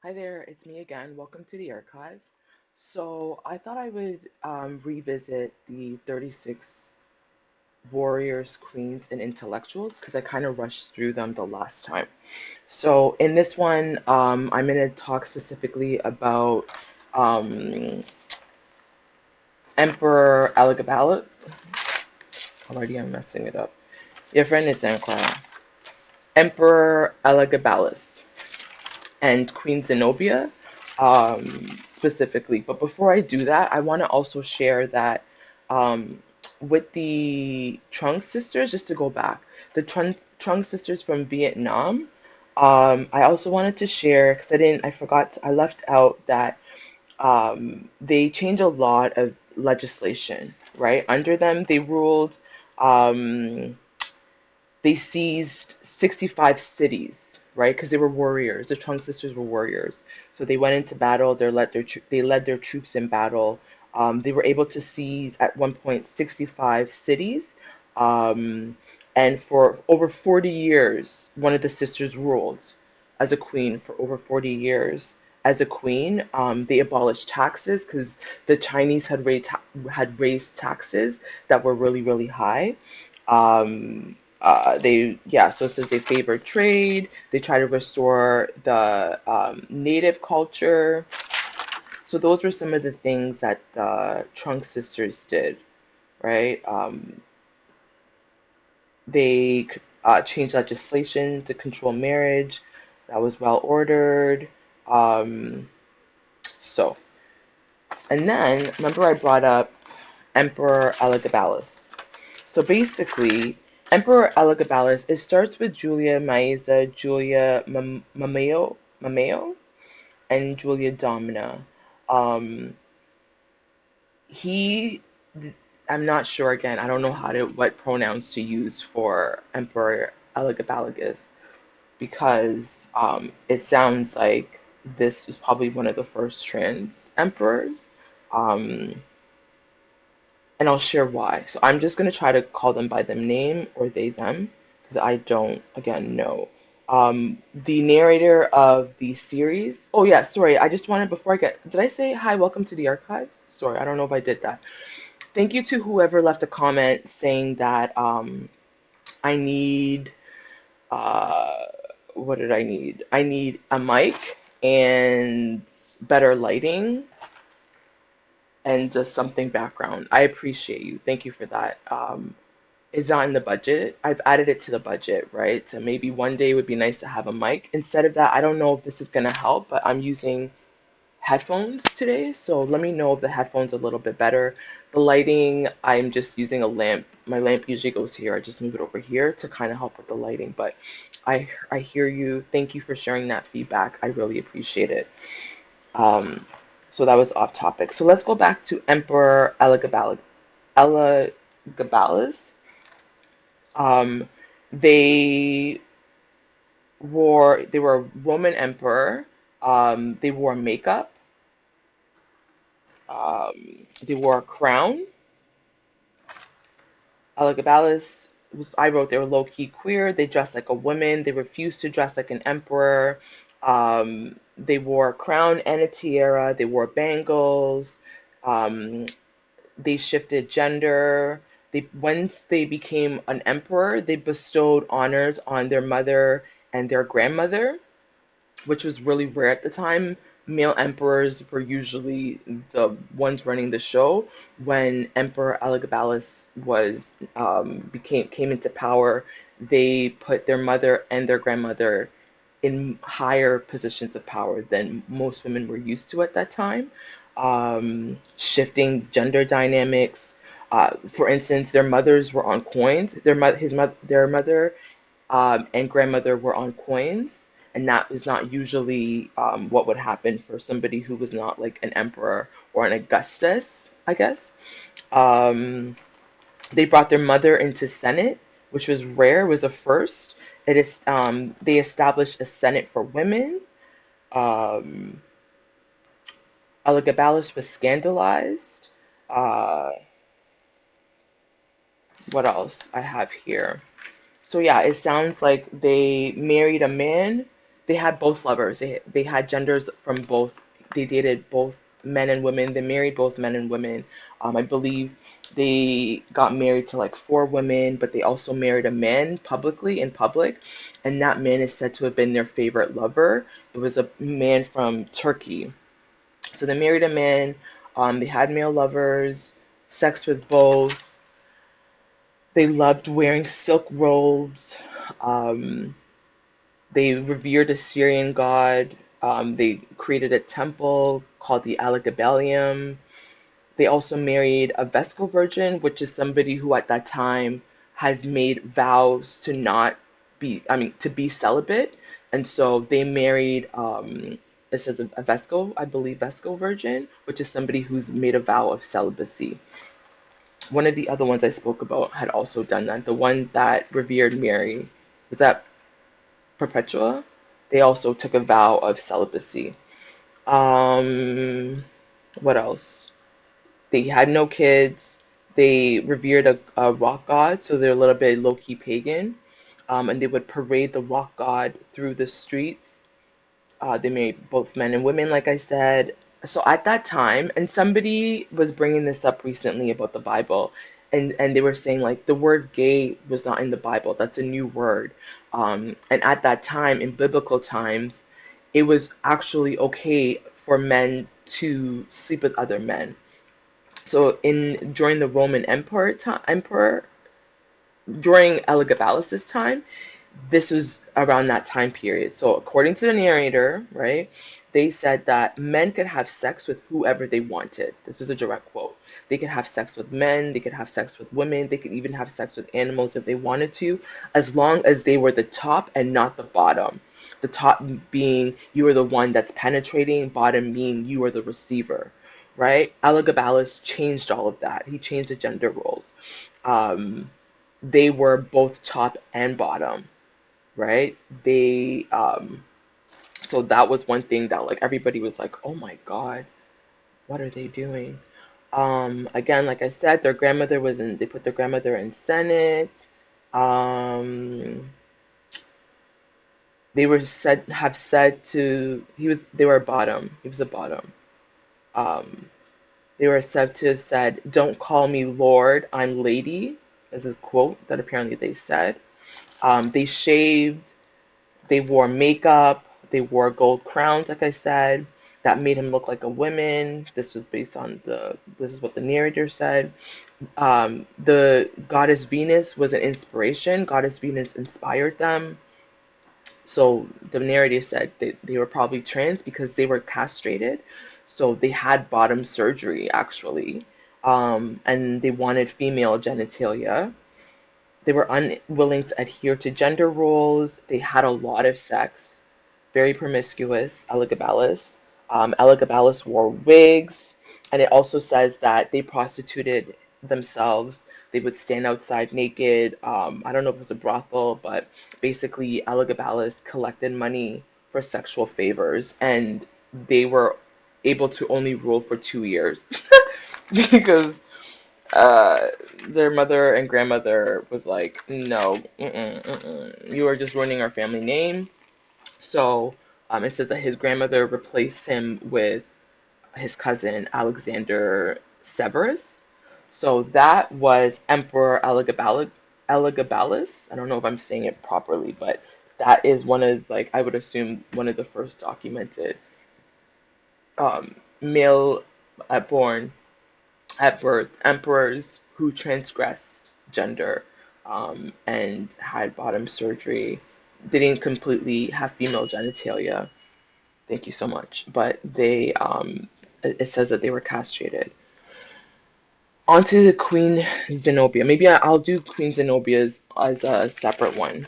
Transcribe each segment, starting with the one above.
Hi there, it's me again. Welcome to the archives. So I thought I would revisit the 36 warriors, queens, and intellectuals because I kind of rushed through them the last time. So in this one, I'm going to talk specifically about um, Emperor Elagabalus. Already I'm messing it up. Your friend is Sankara. Emperor Elagabalus and Queen Zenobia specifically. But before I do that, I want to also share that with the Trunk sisters, just to go back, the Trunk sisters from Vietnam. I also wanted to share because I forgot, I left out that they changed a lot of legislation, right? Under them, um, they seized 65 cities, right? Because they were warriors. The Trunk sisters were warriors, so they went into battle. They led their troops in battle. They were able to seize at one point 65 cities, um, and for over 40 years, one of the sisters ruled as a queen for over 40 years. As a queen, they abolished taxes because the Chinese had raised taxes that were really really high. So it says they favor trade. They try to restore the native culture. So those were some of the things that the Trunk sisters did, right? They changed legislation to control marriage. That was well ordered. Um, so, and then remember I brought up Emperor Elagabalus. So basically, Emperor Elagabalus, it starts with Julia Maeza, Julia Mameo, and Julia Domina. Um, he, I'm not sure again, I don't know what pronouns to use for Emperor Elagabalus because it sounds like this was probably one of the first trans emperors. Um, and I'll share why. So I'm just going to try to call them by their name or they, them, because I don't, again, know. The narrator of the series. Oh, yeah, sorry. I just wanted, before I get, did I say hi, welcome to the archives? Sorry, I don't know if I did that. Thank you to whoever left a comment saying that I need, uh, what did I need? I need a mic and better lighting and just something background. I appreciate you. Thank you for that. It's not in the budget. I've added it to the budget, right? So maybe one day it would be nice to have a mic. Instead of that, I don't know if this is gonna help, but I'm using headphones today, so let me know if the headphones are a little bit better. The lighting, I'm just using a lamp. My lamp usually goes here. I just move it over here to kind of help with the lighting, but I hear you. Thank you for sharing that feedback. I really appreciate it. Um, so that was off topic. So let's go back to Emperor Elagabalus. Um, they they were a Roman emperor. They wore makeup. They wore a crown. Elagabalus was, I wrote, they were low key queer. They dressed like a woman. They refused to dress like an emperor. They wore a crown and a tiara. They wore bangles. Um, they shifted gender. Once they became an emperor, they bestowed honors on their mother and their grandmother, which was really rare at the time. Male emperors were usually the ones running the show. When Emperor Elagabalus was came into power, they put their mother and their grandmother in higher positions of power than most women were used to at that time, shifting gender dynamics. For instance, their mothers were on coins. Their mother and grandmother were on coins, and that was not usually what would happen for somebody who was not like an emperor or an Augustus, I guess. Um, they brought their mother into Senate, which was rare, was a first. They established a Senate for women. Um, Elagabalus was scandalized. Uh, what else I have here? So yeah, it sounds like they married a man. they had both lovers. They had genders from both. They dated both men and women. They married both men and women. I believe they got married to like four women, but they also married a man publicly in public, and that man is said to have been their favorite lover. It was a man from Turkey. So they married a man. They had male lovers, sex with both. They loved wearing silk robes. Um, They revered a Syrian god. They created a temple called the Elagabalus. They also married a Vestal virgin, which is somebody who at that time had made vows to not be, I mean, to be celibate. And so they married, it says a Vestal, I believe, Vestal virgin, which is somebody who's made a vow of celibacy. One of the other ones I spoke about had also done that. The one that revered Mary, was that Perpetua? They also took a vow of celibacy. Um, what else? They had no kids. They revered a rock god, so they're a little bit low key pagan. And they would parade the rock god through the streets. They married both men and women, like I said. So at that time, and somebody was bringing this up recently about the Bible, and they were saying like the word gay was not in the Bible. That's a new word. And at that time, in biblical times, it was actually okay for men to sleep with other men. So in during the Roman Emperor during Elagabalus's time, this was around that time period. So according to the narrator, right, they said that men could have sex with whoever they wanted. This is a direct quote. They could have sex with men, they could have sex with women, they could even have sex with animals if they wanted to, as long as they were the top and not the bottom. The top being you are the one that's penetrating, bottom being you are the receiver, right? Elagabalus changed all of that. He changed the gender roles. Um, they were both top and bottom, right? They so that was one thing that like everybody was like, "Oh my God, what are they doing?" Again, like I said, their grandmother was in they put their grandmother in Senate. Um they were said have said to they were a bottom. He was a bottom. Um they were said to have said, "Don't call me Lord, I'm Lady." This is a quote that apparently they said. They shaved. They wore makeup. They wore gold crowns, like I said. That made him look like a woman. This was based on this is what the narrator said. The goddess Venus was an inspiration. Goddess Venus inspired them. So the narrator said they were probably trans because they were castrated. So they had bottom surgery, actually. And they wanted female genitalia. They were unwilling to adhere to gender roles. They had a lot of sex, very promiscuous, Elagabalus. Elagabalus wore wigs, and it also says that they prostituted themselves. They would stand outside naked. I don't know if it was a brothel, but basically, Elagabalus collected money for sexual favors, and they were able to only rule for 2 years because uh, their mother and grandmother was like, no, you are just ruining our family name. So it says that his grandmother replaced him with his cousin Alexander Severus. So that was Emperor Elagabalus. I don't know if I'm saying it properly, but that is one of, like, I would assume one of the first documented male born at birth emperors who transgressed gender and had bottom surgery. They didn't completely have female genitalia. Thank you so much. But it says that they were castrated. On to Queen Zenobia. Maybe I'll do Queen Zenobia's as a separate one.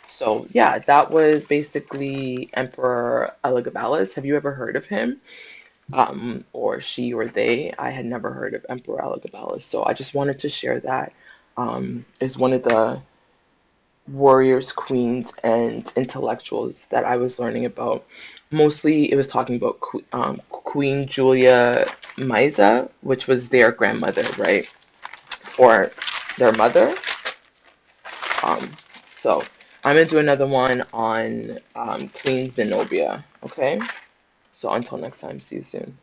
So yeah, that was basically Emperor Elagabalus. Have you ever heard of him? Or she or they? I had never heard of Emperor Elagabalus, so I just wanted to share that as one of the warriors, queens, and intellectuals that I was learning about. Mostly, it was talking about Queen Julia Maisa, which was their grandmother, right, or their mother. Um, so I'm gonna do another one on Queen Zenobia. Okay. So until next time, see you soon.